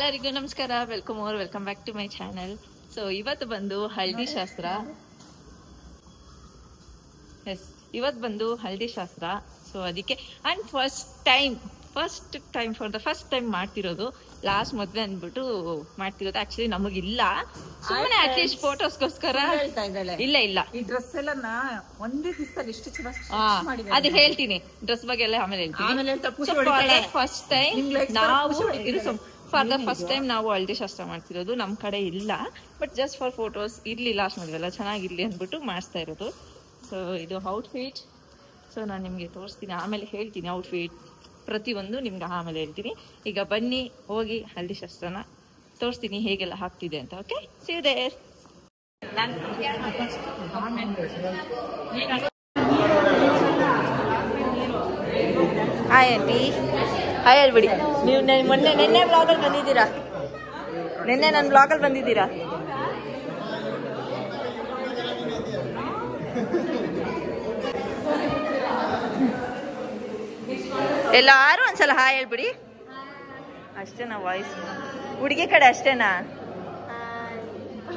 ಎಲ್ಲರಿಗೂ ನಮಸ್ಕಾರ, welcome back to my channel. So ಇವತ್ತು ಬಂದು ಹಳದಿ ಶಾಸ್ತ್ರ. ಇವತ್ತು ಬಂದು ಹಳದಿ ಶಾಸ್ತ್ರ. ಸೊ ಅದಕ್ಕೆ and first time for the first time ಮಾಡ್ತಿರೋದು. ಲಾಸ್ಟ್ ಮದ್ವೆ ಅಂದ್ಬಿಟ್ಟು ಮಾಡ್ತಿರೋದು. ಆಕ್ಚುಲಿ ನಮಗಿಲ್ಲ, ಸುಮ್ಮನೆ ಅಟ್ಲೀಸ್ಟ್ ಫೋಟೋಸ್ಗೋಸ್ಕರ. ಇಲ್ಲ ಈ ಡ್ರೆಸ್ ಎಲ್ಲ ಒಂದೇ ದಿವಸದಲ್ಲಿ ಎಷ್ಟು ಚೆನ್ನಾಗಿ ಅದು ಹೇಳ್ತೀನಿ, ಡ್ರೆಸ್ ಬಗ್ಗೆ ಎಲ್ಲ ಆಮೇಲೆ ಹೇಳ್ತೀನಿ. ಫಸ್ಟ್ ಟೈಮ್ ನಾವು ಹಳದಿ ಶಾಸ್ತ್ರ ಮಾಡ್ತಿರೋದು. ನಮ್ಮ ಕಡೆ ಇಲ್ಲ, ಬಟ್ ಜಸ್ಟ್ ಫಾರ್ ಫೋಟೋಸ್ ಇರ್ಲಿ, ಲಾಸ್ಟ್ ಮದುವೆಲ್ಲ ಚೆನ್ನಾಗಿರ್ಲಿ ಅಂದ್ಬಿಟ್ಟು ಮಾಡಿಸ್ತಾ ಇರೋದು. ಸೊ ಇದು ಔಟ್ಫಿಟ್. ಸೊ ನಾನು ನಿಮಗೆ ತೋರಿಸ್ತೀನಿ, ಆಮೇಲೆ ಹೇಳ್ತೀನಿ ಔಟ್ಫಿಟ್ ಪ್ರತಿಯೊಂದು ನಿಮ್ಗೆ ಆಮೇಲೆ ಹೇಳ್ತೀನಿ. ಈಗ ಬನ್ನಿ ಹೋಗಿ ಹಳದಿ ಶಾಸ್ತ್ರನ ತೋರಿಸ್ತೀನಿ ಹೇಗೆಲ್ಲ ಹಾಕ್ತಿದೆ ಅಂತ. Okay, see you there. Hi aunty, hi ಹೇಳ್ಬಿಡಿ. ನೀವು ನಿನ್ನೆ ಬ್ಲಾಗಲ್ಲಿ ಬಂದಿದ್ದೀರಾ? ನಿನ್ನೆ ನನ್ನ ಬ್ಲಾಗಲ್ಲಿ ಬಂದಿದ್ದೀರಾ? ಎಲ್ಲಾರು ಒಂದ್ಸಲ ಹಾಯ್ ಹೇಳ್ಬಿಡಿ. ಅಷ್ಟೇನಾ ವಾಯ್ಸ್? ಹುಡುಗಿ ಕಡೆ ಅಷ್ಟೇನಾ?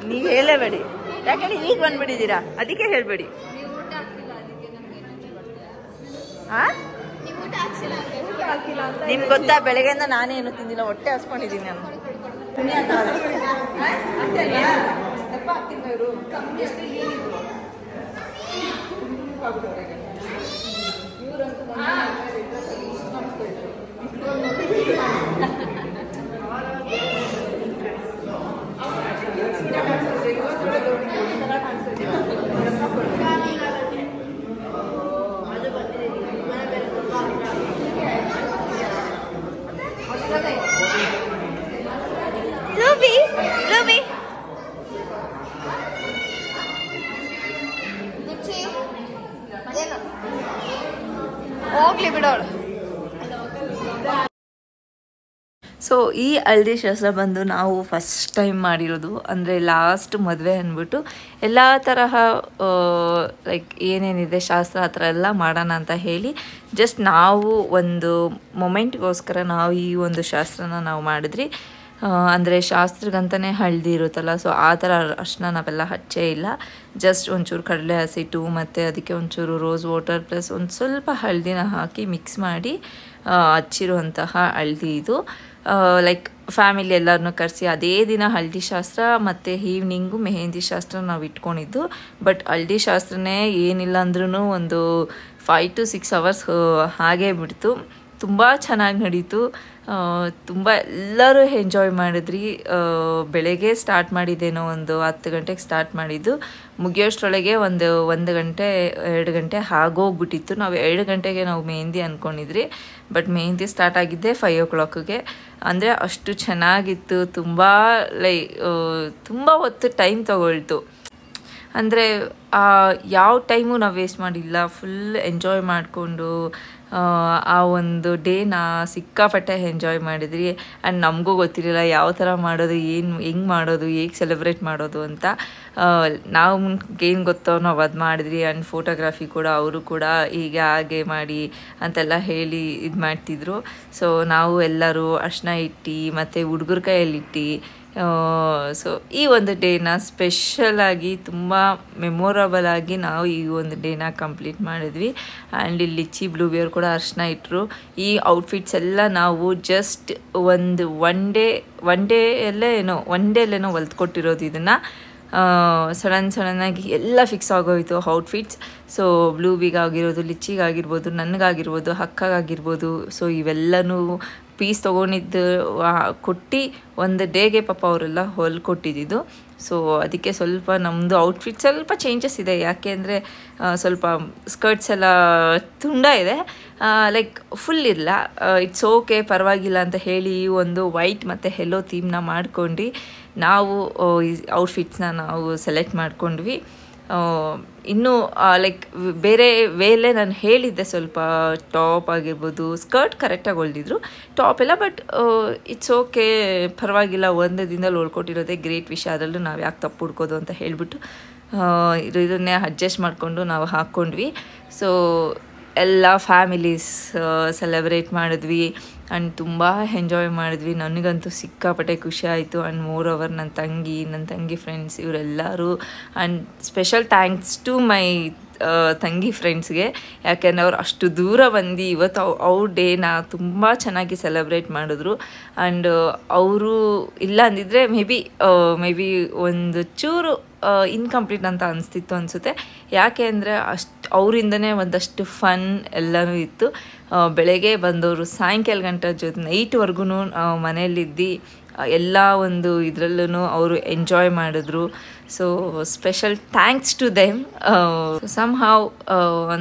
ನೀವ್ ಹೇಳಬೇಡಿ, ಯಾಕಂದ್ರೆ ಈಗ ಬಂದ್ಬಿಟ್ಟಿದ್ದೀರಾ, ಅದಕ್ಕೆ ಹೇಳ್ಬೇಡಿ. ನಿಮ್ಗೆ ಗೊತ್ತಾ, ಬೆಳಗ್ಗೆಯಿಂದ ನಾನೇನು ತಿಂದಿಲ್ಲ, ಹೊಟ್ಟೆ ಹಸ್ಕೊಂಡಿದ್ದೀನಿ ನಾನು. ಹೋಗ್ಲಿ ಬಿಡೋಳು. ಸೊ ಈ ಹಳದಿ ಶಾಸ್ತ್ರ ಬಂದು ನಾವು ಫಸ್ಟ್ ಟೈಮ್ ಮಾಡಿರೋದು. ಅಂದರೆ ಲಾಸ್ಟ್ ಮದುವೆ ಅಂದ್ಬಿಟ್ಟು ಎಲ್ಲ ತರಹ ಲೈಕ್ ಏನೇನಿದೆ ಶಾಸ್ತ್ರ ಆ ಥರ ಎಲ್ಲ ಮಾಡೋಣ ಅಂತ ಹೇಳಿ ಜಸ್ಟ್ ನಾವು ಒಂದು ಮೊಮೆಂಟ್ಗೋಸ್ಕರ ನಾವು ಈ ಒಂದು ಶಾಸ್ತ್ರನ ನಾವು ಮಾಡಿದ್ರಿ. ಅಂದರೆ ಶಾಸ್ತ್ರಕ್ಕಂತಲೇ ಹಳದಿ ಇರುತ್ತಲ್ಲ, ಸೊ ಆ ಥರ ಅಷ್ಟನ್ನ ನಾವೆಲ್ಲ ಹಚ್ಚೇ ಇಲ್ಲ. ಜಸ್ಟ್ ಒಂಚೂರು ಕಡಲೆ ಹಸಿಟ್ಟು ಮತ್ತು ಅದಕ್ಕೆ ಒಂಚೂರು ರೋಸ್ ವಾಟರ್ ಪ್ಲಸ್ ಒಂದು ಸ್ವಲ್ಪ ಹಳದಿನ ಹಾಕಿ ಮಿಕ್ಸ್ ಮಾಡಿ ಹಚ್ಚಿರುವಂತಹ ಹಳದಿ ಇದು. ಲೈಕ್ ಫ್ಯಾಮಿಲಿ ಎಲ್ಲರನ್ನೂ ಕರೆಸಿ ಅದೇ ದಿನ ಹಳದಿ ಶಾಸ್ತ್ರ ಮತ್ತು ಈವ್ನಿಂಗು ಮೆಹಂದಿ ಶಾಸ್ತ್ರ ನಾವು ಇಟ್ಕೊಂಡಿದ್ದು. ಬಟ್ ಹಳದಿ ಶಾಸ್ತ್ರನೇ ಏನಿಲ್ಲ ಅಂದ್ರೂ ಒಂದು 5 to 6 hours ಹಾಗೇ ಬಿಡ್ತು. ತುಂಬ ಚೆನ್ನಾಗಿ ನಡೀತು. ತುಂಬ ಎಲ್ಲರೂ ಎಂಜಾಯ್ ಮಾಡಿದ್ರಿ. ಬೆಳಗ್ಗೆ ಸ್ಟಾರ್ಟ್ ಮಾಡಿದ್ದೇನೋ ಒಂದು 10 ಗಂಟೆಗೆ ಸ್ಟಾರ್ಟ್ ಮಾಡಿದ್ದು, ಮುಗಿಯೋಷ್ಟರೊಳಗೆ 1 ಗಂಟೆ 2 ಗಂಟೆ ಆಗೋಗ್ಬಿಟ್ಟಿತ್ತು. ನಾವು 2 ಗಂಟೆಗೆ ನಾವು ಮೆಹಂದಿ ಅಂದ್ಕೊಂಡಿದ್ರಿ, ಬಟ್ ಮೆಹಂದಿ ಸ್ಟಾರ್ಟ್ ಆಗಿದ್ದೆ 5 o'clockಗೆ. ಅಂದರೆ ಅಷ್ಟು ಚೆನ್ನಾಗಿತ್ತು. ತುಂಬ ಹೊತ್ತು ಟೈಮ್ ತಗೊಳ್ತು. ಅಂದರೆ ಯಾವ ಟೈಮು ನಾವು ವೇಸ್ಟ್ ಮಾಡಿಲ್ಲ, ಫುಲ್ ಎಂಜಾಯ್ ಮಾಡಿಕೊಂಡು ಆ ಒಂದು ಡೇನ ಸಿಕ್ಕಾಪಟ್ಟೆ ಎಂಜಾಯ್ ಮಾಡಿದ್ರಿ. ಆ್ಯಂಡ್ ನಮಗೂ ಗೊತ್ತಿರಲಿಲ್ಲ ಯಾವ ಥರ ಮಾಡೋದು, ಹೆಂಗೆ ಮಾಡೋದು, ಹೇಗೆ ಸೆಲೆಬ್ರೇಟ್ ಮಾಡೋದು ಅಂತ. ಏನು ಗೊತ್ತೋ ನಾವು ಅದು ಮಾಡಿದ್ರಿ. ಆ್ಯಂಡ್ ಫೋಟೋಗ್ರಾಫಿ ಕೂಡ ಅವರು ಕೂಡ ಹೀಗೆ ಹಾಗೆ ಮಾಡಿ ಅಂತೆಲ್ಲ ಹೇಳಿ ಇದು ಮಾಡ್ತಿದ್ರು. ಸೊ ನಾವು ಎಲ್ಲರೂ ಅರ್ಶಿನ ಇಟ್ಟು ಮತ್ತು ಹುಡುಗರ ಕೈಯಲ್ಲಿಟ್ಟು ಸೊ ಈ ಒಂದು ಡೇನ ಸ್ಪೆಷಲಾಗಿ ತುಂಬ ಮೆಮೊರಬಲ್ ಆಗಿ ನಾವು ಈ ಒಂದು ಡೇನ ಕಂಪ್ಲೀಟ್ ಮಾಡಿದ್ವಿ. ಆ್ಯಂಡ್ ಇಲ್ಲಿ ಲಿಚ್ಚಿ ಬ್ಲೂಬಿಯರ್ ಕೂಡ ಅರ್ಶಿನ ಇಟ್ಟರು. ಈ ಔಟ್ಫಿಟ್ಸ್ ಎಲ್ಲ ನಾವು ಜಸ್ಟ್ ಒನ್ ಡೇಯಲ್ಲೇನೋ ಹೊಲ್ದ್ಕೊಟ್ಟಿರೋದು. ಇದನ್ನು ಸಡನ್ನಾಗಿ ಎಲ್ಲ ಫಿಕ್ಸ್ ಆಗೋಯಿತು ಔಟ್ಫಿಟ್ಸ್. ಸೊ ಬ್ಲೂಬಿಗಾಗಿರ್ಬೋದು, ಲಿಚ್ಚಿಗಾಗಿರ್ಬೋದು, ನನಗಾಗಿರ್ಬೋದು, ಅಕ್ಕಗಾಗಿರ್ಬೋದು, ಸೊ ಇವೆಲ್ಲನೂ ಪೀಸ್ ತೊಗೊಂಡಿದ್ದು ಕೊಟ್ಟು ಒಂದು ಡೇಗೆ ಪಾಪ ಅವರೆಲ್ಲ ಹೊಲ್ಕೊಟ್ಟಿದ್ದು. ಸೊ ಅದಕ್ಕೆ ಸ್ವಲ್ಪ ನಮ್ಮದು ಔಟ್ಫಿಟ್ ಸ್ವಲ್ಪ ಚೇಂಜಸ್ ಇದೆ. ಯಾಕೆ ಅಂದರೆ ಸ್ವಲ್ಪ ಸ್ಕರ್ಟ್ಸ್ ಎಲ್ಲ ತುಂಡ ಇದೆ, ಲೈಕ್ ಫುಲ್ ಇಲ್ಲ. ಇಟ್ಸ್ ಓಕೆ, ಪರವಾಗಿಲ್ಲ ಅಂತ ಹೇಳಿ ಒಂದು ವೈಟ್ ಮತ್ತು ಯೆಲ್ಲೋ ಥೀಮ್ನ ಮಾಡ್ಕೊಂಡು ನಾವು ಈ ಔಟ್ಫಿಟ್ಸ್ನ ನಾವು ಸೆಲೆಕ್ಟ್ ಮಾಡ್ಕೊಂಡ್ವಿ. ಇನ್ನೂ ಲೈಕ್ ಬೇರೆ ವೇಲೆ ನಾನು ಹೇಳಿದ್ದೆ, ಸ್ವಲ್ಪ ಟಾಪ್ ಆಗಿರ್ಬೋದು, ಸ್ಕರ್ಟ್ ಕರೆಕ್ಟಾಗಿ ಹೊಲ್ದಿದ್ರು, ಟಾಪ್ ಎಲ್ಲ. ಬಟ್ ಇಟ್ಸ್ ಓಕೆ, ಪರವಾಗಿಲ್ಲ, ಒಂದು ದಿನದಲ್ಲಿ ಹೊಲ್ಕೊಟ್ಟಿರೋದೇ ಗ್ರೇಟ್ ವಿಷಯ. ಅದರಲ್ಲೂ ನಾವು ಯಾಕೆ ತಪ್ಪು ಹುಡ್ಕೋದು ಅಂತ ಹೇಳಿಬಿಟ್ಟು ಇದನ್ನೇ ಅಡ್ಜಸ್ಟ್ ಮಾಡಿಕೊಂಡು ನಾವು ಹಾಕ್ಕೊಂಡ್ವಿ. ಸೊ ಎಲ್ಲ ಫ್ಯಾಮಿಲೀಸ್ ಸೆಲೆಬ್ರೇಟ್ ಮಾಡಿದ್ವಿ. ಆ್ಯಂಡ್ ತುಂಬ ಎಂಜಾಯ್ ಮಾಡಿದ್ವಿ. ನನಗಂತೂ ಸಿಕ್ಕಾಪಟ್ಟೆ ಖುಷಿ ಆಯಿತು. ಆ್ಯಂಡ್ ಮೋರ್ ಓವರ್ ನನ್ನ ತಂಗಿ ಫ್ರೆಂಡ್ಸ್ ಇವರೆಲ್ಲರೂ. And special thanks to my ತಂಗಿ ಫ್ರೆಂಡ್ಸ್ಗೆ, ಯಾಕೆಂದರೆ ಅವ್ರು ಅಷ್ಟು ದೂರ ಬಂದು ಇವತ್ತು ಅವ್ರ ಡೇನ ತುಂಬ ಚೆನ್ನಾಗಿ ಸೆಲೆಬ್ರೇಟ್ ಮಾಡಿದ್ರು. ಆ್ಯಂಡ್ ಅವರು ಇಲ್ಲ ಅಂದಿದ್ರೆ ಮೇ ಬಿ ಒಂದು ಚೂರು ಇನ್ಕಂಪ್ಲೀಟ್ ಅಂತ ಅನಿಸುತ್ತೆ. ಯಾಕೆ ಅಂದರೆ ಅವರಿಂದನೇ ಒಂದಷ್ಟು ಫನ್ ಎಲ್ಲನೂ ಇತ್ತು. ಬೆಳಗ್ಗೆ ಬಂದವರು ಸಾಯಂಕಾಲ ಗಂಟೆ ಜೊತೆ ನೈಟ್ವರೆಗೂ ಮನೆಯಲ್ಲಿದ್ದು ಎಲ್ಲ ಒಂದು ಇದರಲ್ಲೂ ಅವರು ಎಂಜಾಯ್ ಮಾಡಿದ್ರು. So special thanks to them. Somehow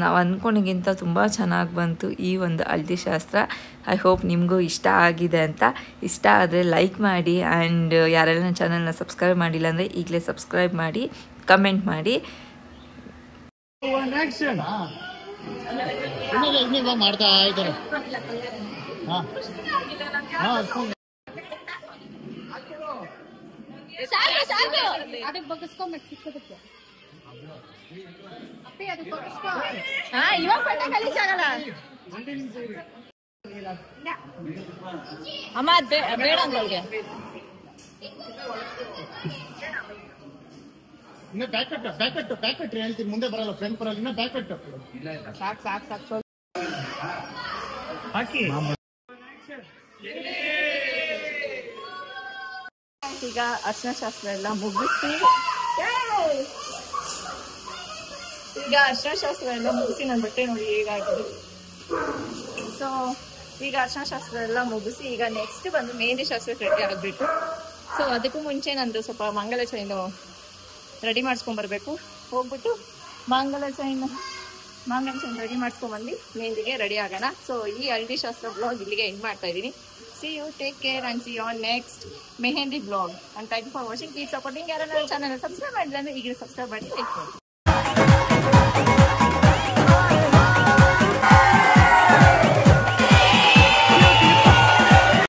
ನಾವು ಅಂದ್ಕೊಂಡಿಗಿಂತ ತುಂಬ ಚೆನ್ನಾಗಿ ಬಂತು ಈ ಒಂದು ಹಳದಿ ಶಾಸ್ತ್ರ. ಐ ಹೋಪ್ ನಿಮಗೂ ಇಷ್ಟ ಆಗಿದೆ ಅಂತ. ಇಷ್ಟ ಆದರೆ ಲೈಕ್ ಮಾಡಿ. ಆ್ಯಂಡ್ ಯಾರೆಲ್ಲ ನನ್ನ ಚಾನಲ್ನ ಸಬ್ಸ್ಕ್ರೈಬ್ ಮಾಡಿಲ್ಲ ಅಂದರೆ ಈಗಲೇ ಸಬ್ಸ್ಕ್ರೈಬ್ ಮಾಡಿ, ಕಮೆಂಟ್ ಮಾಡಿ. ಮಾಡ್ತಾ ಇದ್ದಾರೆ. ಅಮ್ಮ ಬೇಡ ಅಂದವ್ರಿಗೆ ಇನ್ನ ಪ್ಯಾಕೆಟ್ ಹೇಳ್ತೀನಿ, ಮುಂದೆ ಬರಲ್ಲ, ಫ್ರೆಂಡ್ ಬರಲ್ಲ, ಇನ್ನ ಪ್ಯಾಕೆಟ್ ಸಾಕು ಹಾಕಿ. ಈಗ ಅರ್ಶಿನ ಶಾಸ್ತ್ರ ಎಲ್ಲ ಮುಗಿಸಿ ನನ್ನ ಬಟ್ಟೆ ನೋಡಿ ಹೇಗಾಗಿದೆ. ಸೊ ಈಗ ಅರ್ಶಿನ ಶಾಸ್ತ್ರ ಎಲ್ಲ ಮುಗಿಸಿ ಈಗ ನೆಕ್ಸ್ಟ್ ಬಂದು ಮೆಹಂದಿ ಶಾಸ್ತ್ರಕ್ಕೆ ರೆಡಿ ಆಗ್ಬಿಟ್ಟು. ಸೊ ಅದಕ್ಕೂ ಮುಂಚೆ ನಂದು ಸ್ವಲ್ಪ ಮಂಗಲ ಚೈನು ರೆಡಿ ಮಾಡಿಸ್ಕೊಂಡ್ಬರ್ಬೇಕು. ಹೋಗ್ಬಿಟ್ಟು ಮಂಗಲ ಚೈನ್ ರೆಡಿ ಮಾಡಿಸ್ಕೊಂಡ್ಬಂದು ಮೆಹಂದಿಗೆ ರೆಡಿ ಆಗೋಣ. ಸೊ ಈ ಹಳದಿ ಶಾಸ್ತ್ರ ಬ್ಲಾಗ್ ಇಲ್ಲಿಗೆ ಎಂಡ್ ಮಾಡ್ತಾ ಇದ್ದೀನಿ. See you, take care and see you on next Mehendi vlog. And thank you for watching. Keep supporting. ಯಾರು ನನ್ನ ಚಾನಲ್ ಸಬ್ಸ್ಕ್ರೈಬ್ ಮಾಡಿಲ್ಲ ಅಂದ್ರೆ ಈಗ ಸಬ್ಸ್ಕ್ರೈಬ್ ಮಾಡಿ.